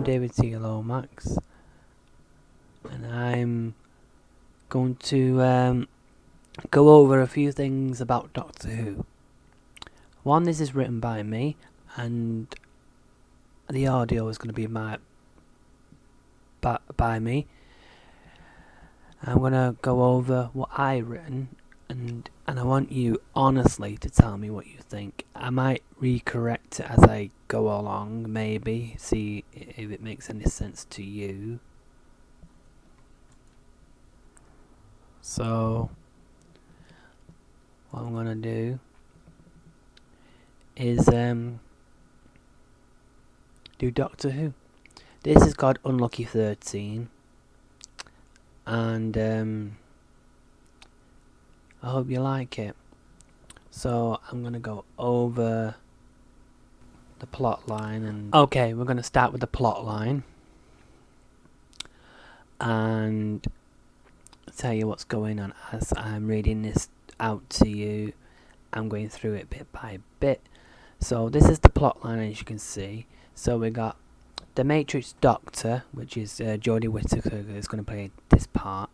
I'm David T. Lomax, and I'm going to go over a few things about Doctor Who. One, this is written by me, and the audio is going to be by me. I'm going to go over what I've written, and I want you honestly to tell me what you think. I might recorrect it as I go along, maybe, see if it makes any sense to you. So, what I'm going to do is do Doctor Who. This is called Unlucky 13, and I hope you like it. So I'm going to go over the plot line, and okay, we're going to start with the plot line and tell you what's going on as I'm reading this out to you. I'm going through it bit by bit. So this is the plot line, as you can see. So we got the Matrix Doctor, which is Jodie Whittaker, is going to play this part,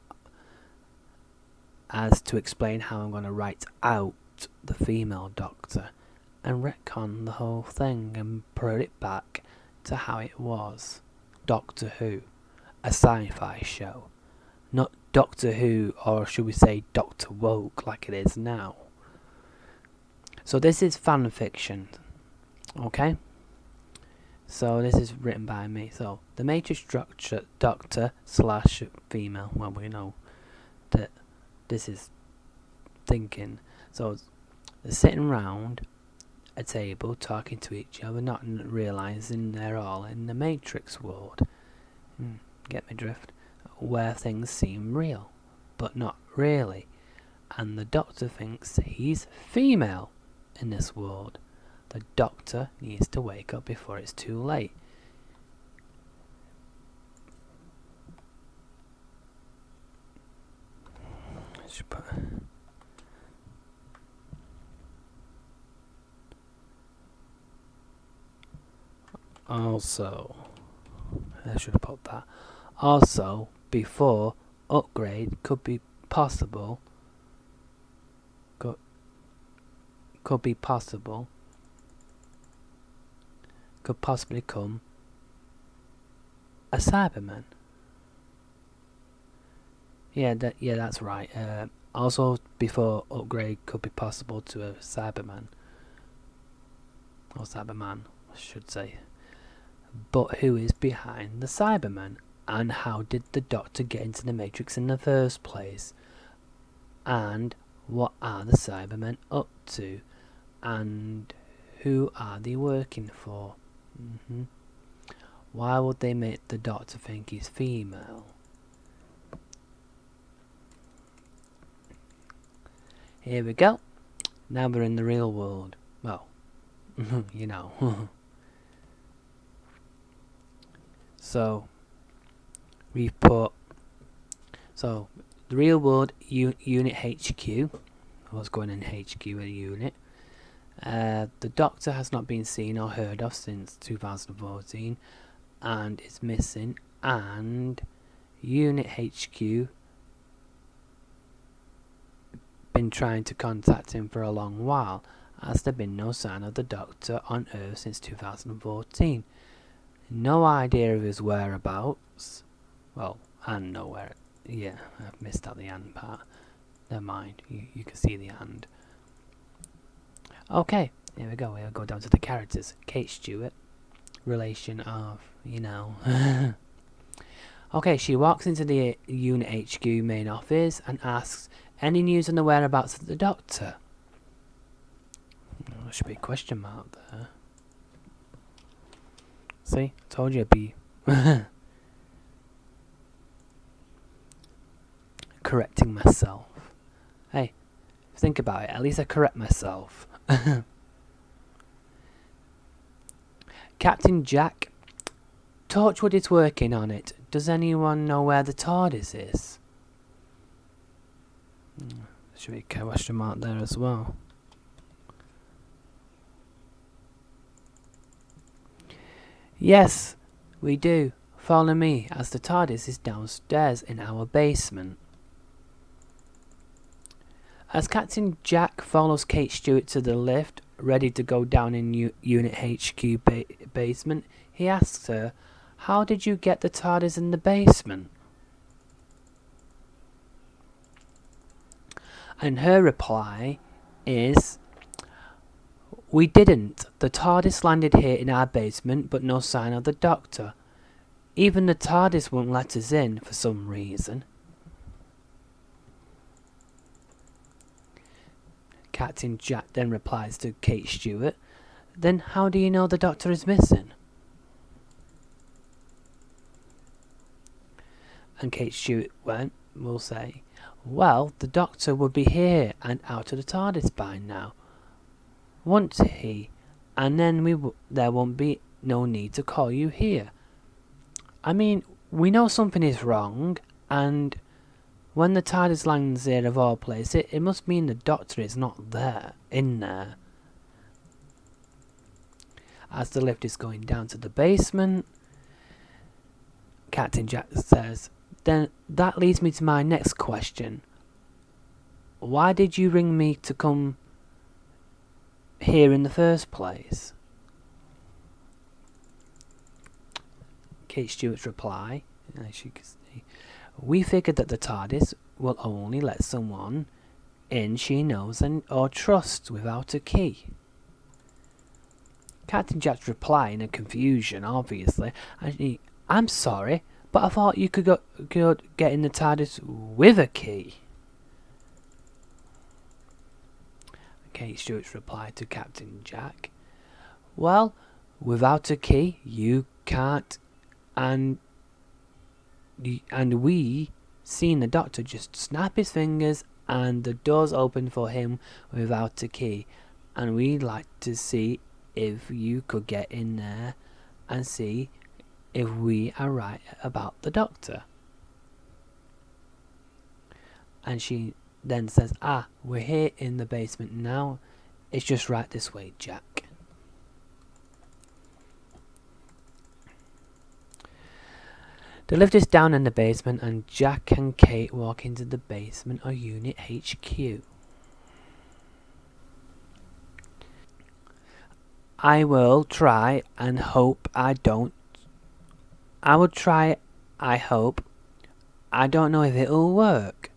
as to explain how I'm going to write out the female Doctor and retcon the whole thing and put it back to how it was. Doctor Who, a sci-fi show, not Doctor Who, or should we say Doctor Woke, like it is now. So this is fan fiction, okay? So this is written by me. So the Matrix Doctor slash female, well, we know that this is thinking. So they're sitting round a table talking to each other, not realising they're all in the Matrix world. Get me drift? Where things seem real, but not really. And the Doctor thinks he's female in this world. The Doctor needs to wake up before it's too late. Also, I should have put that. Also, before upgrade could be possible. Could possibly come a Cyberman. Yeah, that's right. Also, before upgrade could be possible to a Cyberman, or Cyberman, I should say. But who is behind the Cyberman, and how did the Doctor get into the Matrix in the first place? And what are the Cybermen up to? And who are they working for? Why would they make the Doctor think he's female? Here we go. Now we're in the real world. Well, you know. So we've put, so the real world unit HQ. What's going in HQ, a unit. The Doctor has not been seen or heard of since 2014 and is missing, and Unit HQ been trying to contact him for a long while, as there been no sign of the Doctor on Earth since 2014. No idea of his whereabouts. Well, and nowhere. Yeah, I've missed out the and part. Never mind, you can see the and. Okay, here we go. We'll go down to the characters. Kate Stewart, relation of, you know. Okay, she walks into the Unit HQ main office and asks, any news on the whereabouts of the Doctor? There should be a question mark there. See, I told you it'd be correcting myself. Hey, think about it. At least I correct myself. Captain Jack, Torchwood is working on it. Does anyone know where the TARDIS is? Should be a question mark there as well. Yes, We do. Follow me, as the TARDIS is downstairs in our basement. As Captain Jack follows Kate Stewart to the lift, ready to go down in Unit HQ basement, he asks her, "How did you get the TARDIS in the basement?" And her reply is, "We didn't. The TARDIS landed here in our basement, but no sign of the Doctor. Even the TARDIS won't let us in for some reason." Captain Jack then replies to Kate Stewart, "Then how do you know the Doctor is missing?" And Kate Stewart will say, "Well, the Doctor would be here and out of the TARDIS by now, won't he? And then there won't be no need to call you here. I mean, we know something is wrong, and when the TARDIS lands here of all places, it must mean the Doctor is not in there." As the lift is going down to the basement, Captain Jack says, "Then that leads me to my next question. Why did you ring me to come here in the first place?" Kate Stewart's reply, as you can see, "We figured that the TARDIS will only let someone in she knows or trusts without a key." Captain Jack's reply, in a confusion, obviously, actually, "I'm sorry, but I thought you could get in the TARDIS with a key." Kate Stewart's reply to Captain Jack, "Well, without a key, you can't, and we seen the Doctor just snap his fingers and the doors open for him without a key, and we'd like to see if you could get in there and see if we are right about the Doctor." And she then says, "We're here in the basement now. It's just right this way, Jack." The lift is down in the basement, and Jack and Kate walk into the basement of Unit HQ. I will try and hope I don't. I will try, I hope. I don't know if it'll work.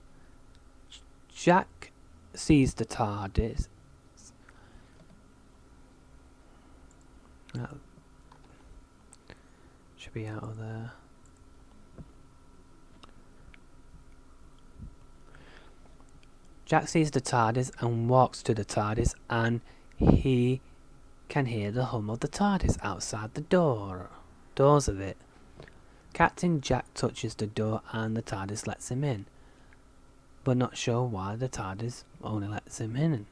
Jack sees the TARDIS. Oh. Should be out of there. Jack sees the TARDIS and walks to the TARDIS, and he can hear the hum of the TARDIS outside the doors of it. Captain Jack touches the door and the TARDIS lets him in, but not sure why the TARDIS only lets him in.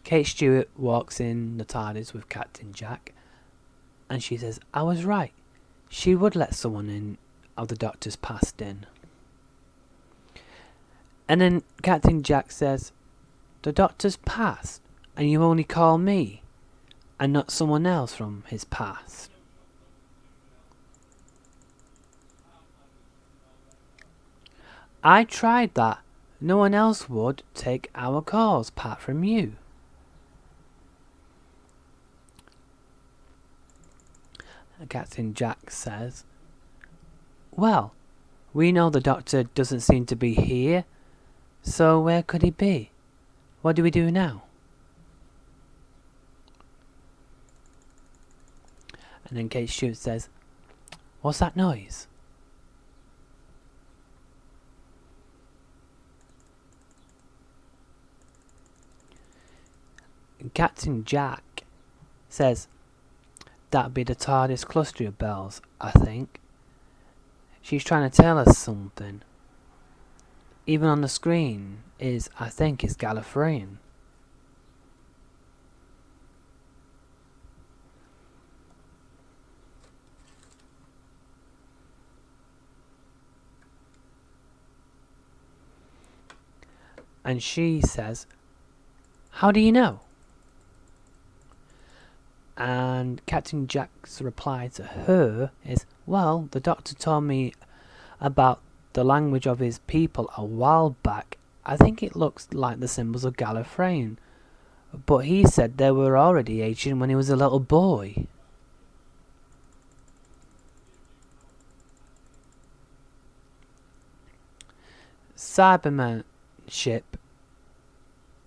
Kate Stewart walks in the TARDIS with Captain Jack, and she says, "I was right. She would let someone in of the Doctor's past in." And then Captain Jack says, "The Doctor's past, and you only call me, and not someone else from his past." "I tried that. No one else would take our calls apart from you." Captain Jack says, "Well, we know the Doctor doesn't seem to be here, so where could he be? What do we do now?" And then Kate Stewart says, "What's that noise?" And Captain Jack says, "That'd be the TARDIS cluster of bells, I think. She's trying to tell us something. Even on the screen I think is Gallifreyan." And she says, "How do you know?" And Captain Jack's reply to her is, well, the doctor told me about the language of his people a while back. I think it looks like the symbols of Gallifreyan. But he said they were already ancient when he was a little boy. Cyberman ship,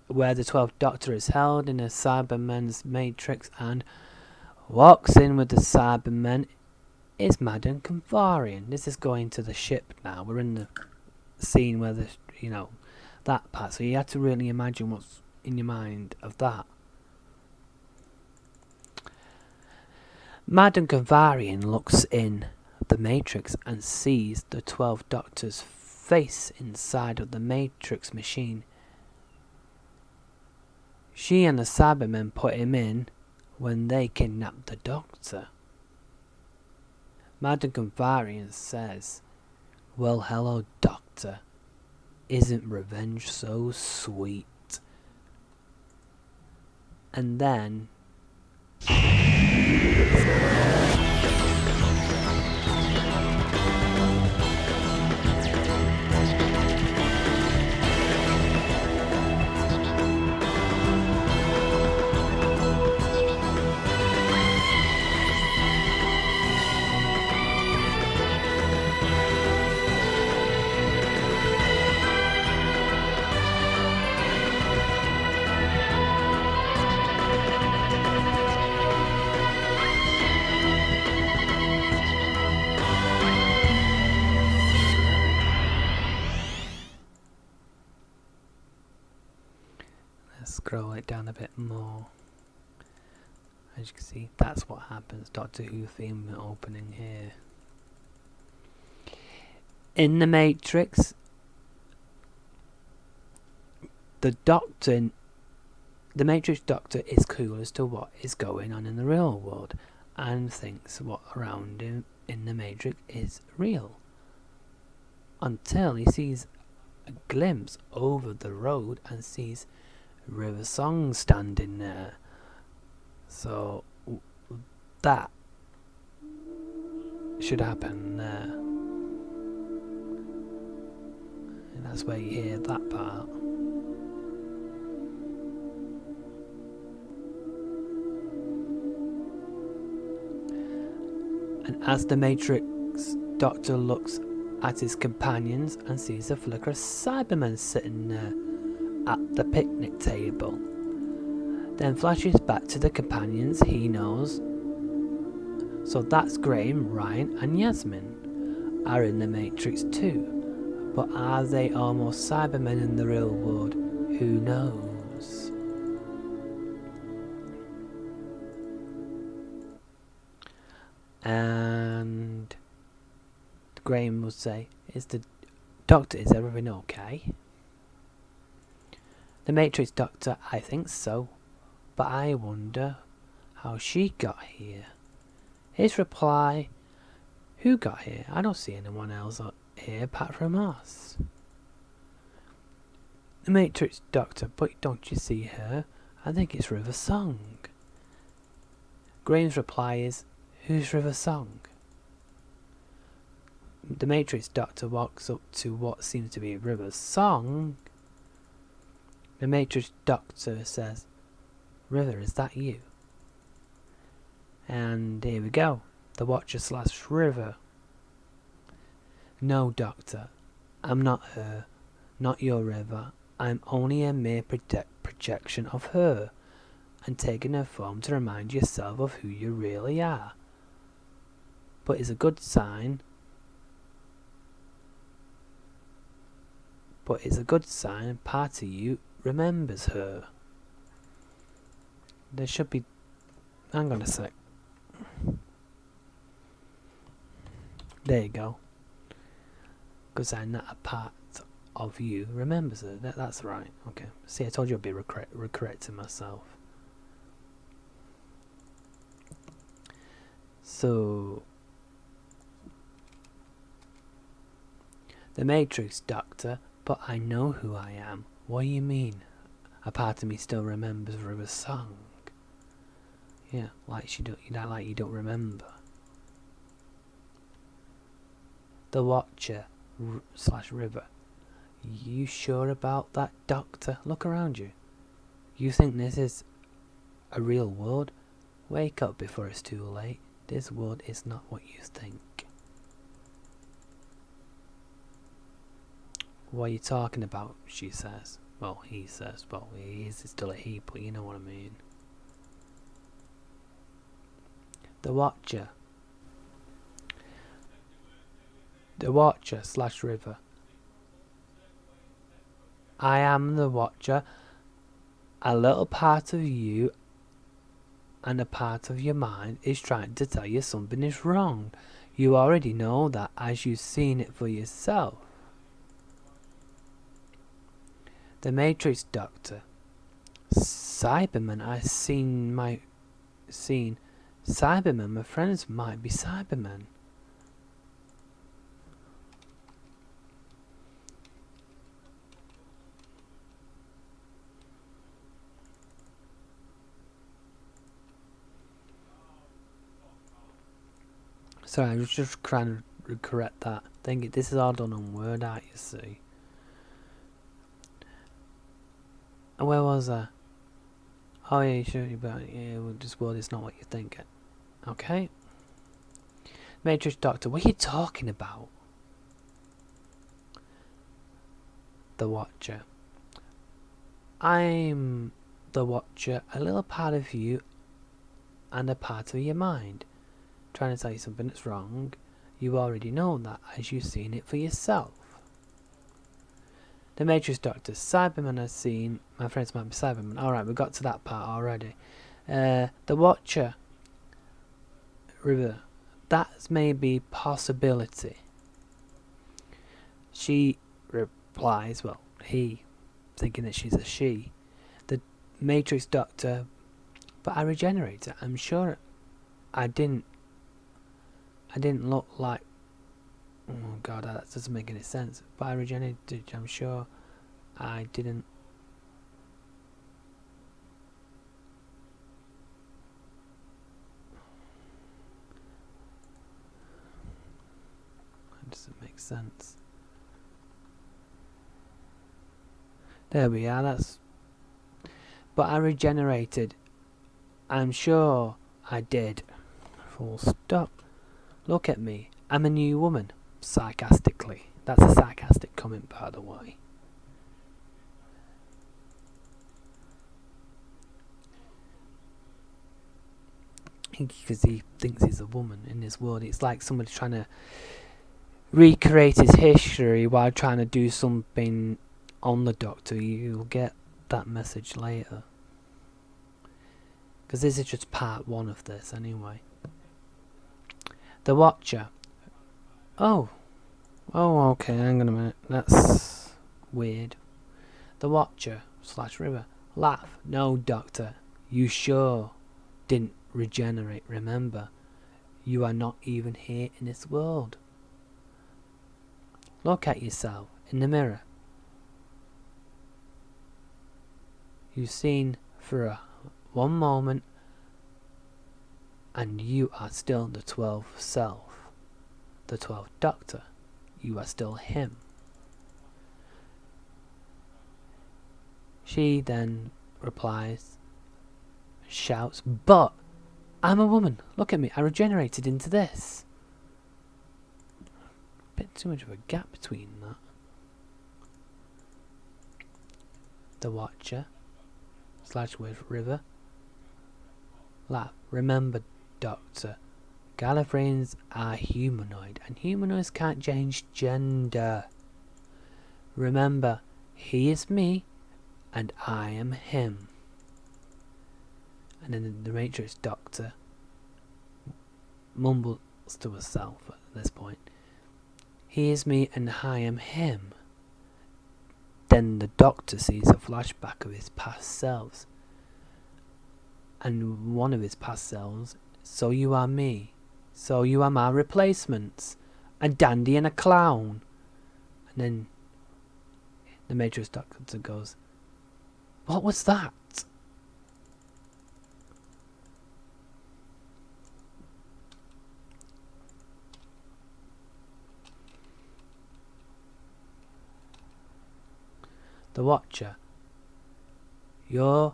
where the 12th Doctor is held in a Cyberman's matrix and walks in with the Cybermen, is Madame Convarian. This is going to the ship now. We're in the scene where the, that part. So you have to really imagine what's in your mind of that. Madame Convarian looks in the matrix and sees the 12th Doctor's face inside of the matrix machine. She and the Cybermen put him in when they kidnapped the Doctor. Madame Convarian says, well, hello, Doctor. Isn't revenge so sweet? And then scroll it down a bit more. As you can see, that's what happens. Doctor Who theme opening here. In the Matrix, the Matrix Doctor is clueless as to what is going on in the real world and thinks what around him in the Matrix is real. Until he sees a glimpse over the road and sees River Song standing there. So that should happen there. And that's where you hear that part. And as the Matrix Doctor looks at his companions and sees a flicker of Cybermen sitting there at the picnic table, then flashes back to the companions he knows. So that's Graham, Ryan and Yasmin are in the Matrix too. But are they almost Cybermen in the real world? Who knows? And Graham would say, is the Doctor, is everything okay? The Matrix Doctor, I think so. But I wonder how she got here. His reply, who got here? I don't see anyone else here apart from us. The Matrix Doctor, but don't you see her? I think it's River Song. Graham's reply is, who's River Song? The Matrix Doctor walks up to what seems to be River Song. The Matrix Doctor says, River, is that you? And here we go. The Watcher / River. No, Doctor. I'm not her. Not your River. I'm only a mere projection of her. And taking her form to remind yourself of who you really are. But it's a good sign. Part of you remembers her. There should be... Hang on a sec. There you go. Because I'm not a part of you remembers her. That's right. Okay. See, I told you I'd be correcting myself. So... The Matrix Doctor, but I know who I am. What do you mean? A part of me still remembers River's song. Yeah, like you don't remember. The Watcher slash River. You sure about that, Doctor? Look around you. You think this is a real world? Wake up before it's too late. This world is not what you think. What are you talking about? She says. Well, he says. Well, he is still a he, but you know what I mean. The Watcher. The Watcher slash River. I am the Watcher. A little part of you and a part of your mind is trying to tell you something is wrong. You already know that as you've seen it for yourself. The Matrix Doctor. Cybermen, seen Cybermen, my friends might be Cybermen. Sorry, I was just trying to correct that. This is all done on Word Art, you see. And where was I? Oh yeah, sure, but yeah, this world is not what you think. Okay. Matrix Doctor, what are you talking about? The Watcher. I'm the Watcher, a little part of you and a part of your mind. Trying to tell you something that's wrong. You already know that as you've seen it for yourself. The Matrix Doctor. Cybermen has seen. My friends might be Cybermen. Alright, we got to that part already. The Watcher. River. That's maybe possibility. She replies, well, he, thinking that she's a she. The Matrix Doctor. But I regenerated. I'm sure I didn't look like. Oh god, that doesn't make any sense. But I regenerated, I'm sure I didn't. That doesn't make sense. There we are, that's. But I regenerated. I'm sure I did. Full stop. Look at me. I'm a new woman. Sarcastically. That's a sarcastic comment, by the way. Because he thinks he's a woman in this world. It's like somebody trying to recreate his history while trying to do something on the Doctor. You'll get that message later. Because this is just part one of this, anyway. The Watcher. Oh, okay, hang on a minute. That's weird. The Watcher slash River. Laugh. No, Doctor. You sure didn't regenerate, remember? You are not even here in this world. Look at yourself in the mirror. You've seen for one moment and you are still the 12th self. The 12th Doctor. You are still him. She then replies, shouts, but I'm a woman. Look at me. I regenerated into this. Bit too much of a gap between that. The Watcher slash with River. Laugh. Remember, Doctor, Gallifreyans are humanoid, and humanoids can't change gender. Remember, he is me, and I am him. And then the Matrix Doctor mumbles to herself at this point. He is me and I am him. Then the Doctor sees a flashback of his past selves. And one of his past selves, so you are me. So you are my replacements. A dandy and a clown. And then the Matrix Doctor goes, what was that? The Watcher. You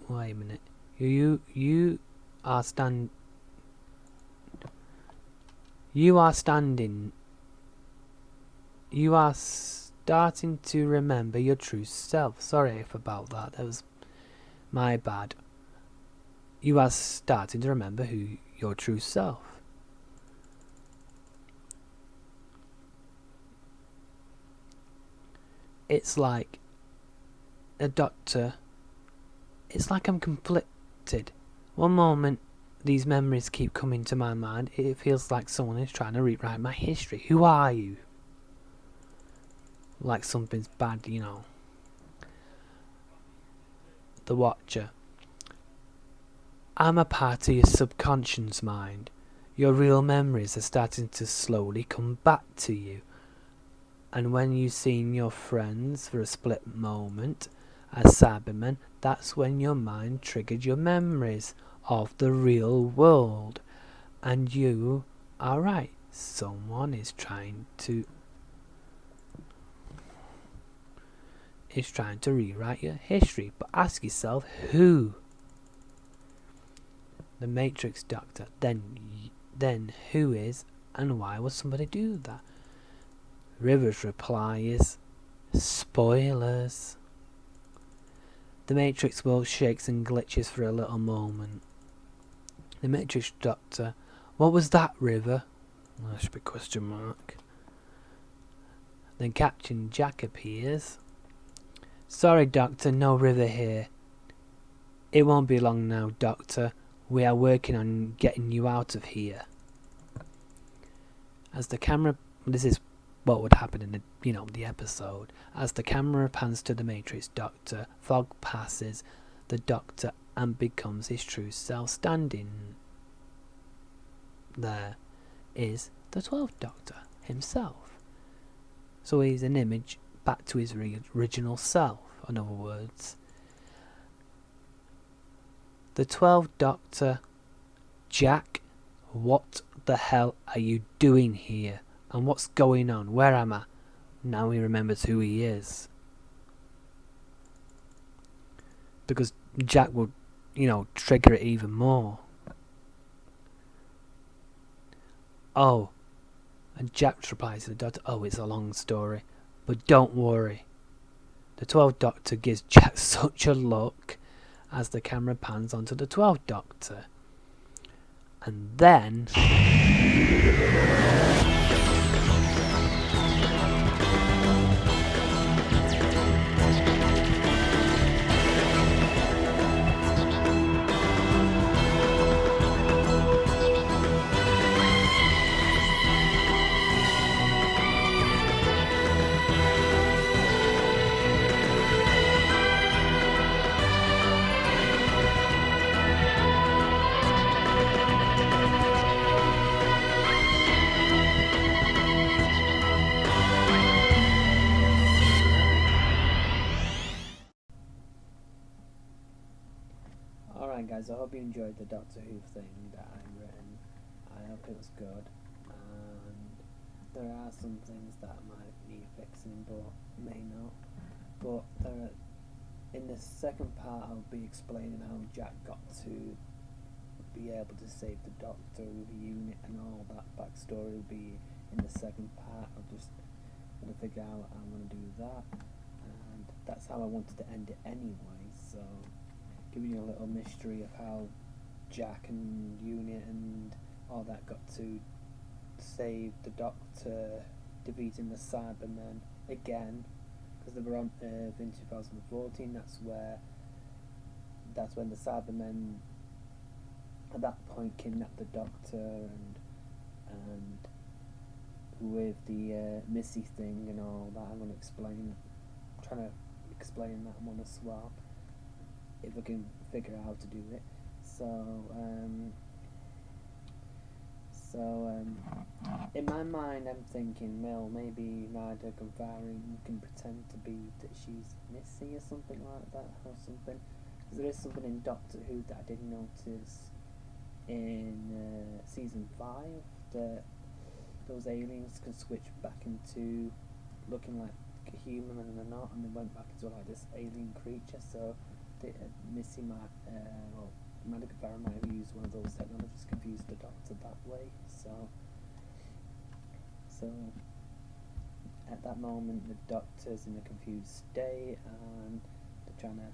wait a minute. You are stand. You are standing. You are starting to remember your true self. Sorry about that. That was my bad. You are starting to remember your true self. It's like a doctor. It's like I'm conflicted. One moment, these memories keep coming to my mind. It feels like someone is trying to rewrite my history. Who are you? Like something's bad, you know. The Watcher. I'm a part of your subconscious mind. Your real memories are starting to slowly come back to you. And when you've seen your friends for a split moment as Cybermen, that's when your mind triggered your memories of the real world. And you are right. Someone is trying to rewrite your history. But ask yourself, who? The Matrix Doctor. Then who is and why would somebody do that? River's reply is spoilers. The Matrix world shakes and glitches for a little moment. The Matrix Doctor. What was that, River? That should be question mark. Then Captain Jack appears. Sorry, Doctor, no River here. It won't be long now, Doctor. We are working on getting you out of here. As the camera... This is what would happen in the episode. As the camera pans to the Matrix Doctor, fog passes the Doctor and becomes his true self. Standing there is the 12th Doctor himself. So he's an image back to his original self, in other words. The 12th Doctor, Jack, what the hell are you doing here? And what's going on? Where am I? Now he remembers who he is. Because Jack would, trigger it even more. Oh. And Jack replies to the Doctor, oh, it's a long story. But don't worry. The 12th Doctor gives Jack such a look as the camera pans onto the 12th Doctor. And then... Alright guys, I hope you enjoyed the Doctor Who thing that I've written. I hope it was good. And there are some things that might need fixing, but may not. But in the second part, I'll be explaining how Jack got to be able to save the Doctor with the unit, and all that backstory will be in the second part. I'm just going to figure out how I'm going to do that. And that's how I wanted to end it anyway, so... giving you a little mystery of how Jack and Unit and all that got to save the Doctor, defeating the Cybermen again, because they were on Earth in 2014. That's when the Cybermen at that point kidnapped the Doctor, and with the Missy thing and all that. I'm trying to explain that one as well, if I can figure out how to do it. In my mind, I'm thinking, well, maybe Nida Gavarin can pretend to be that she's Missy or something like that, or something. Because there is something in Doctor Who that I did notice in season 5, that those aliens can switch back into looking like a human and they're not, and they went back into like this alien creature. So Missy might, well, Medica Farah might have used one of those technologies, confused the Doctor that way. So at that moment, the Doctor's in a confused state, and they're trying to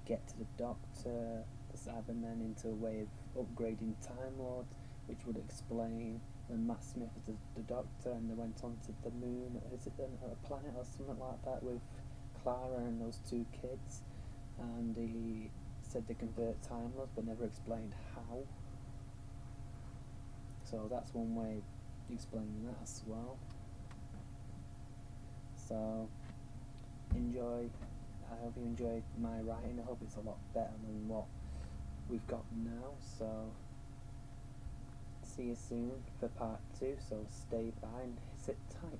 get to the Doctor. The Cybermen into a way of upgrading Time Lords, which would explain when Matt Smith was the Doctor and they went on to the moon, or is it a planet or something like that, with Clara and those two kids, and he said they convert Time Lords but never explained how. So that's one way of explaining that as well. So enjoy. I hope you enjoyed my writing. I hope it's a lot better than what we've got now. So see you soon for part 2. So stay by and sit tight.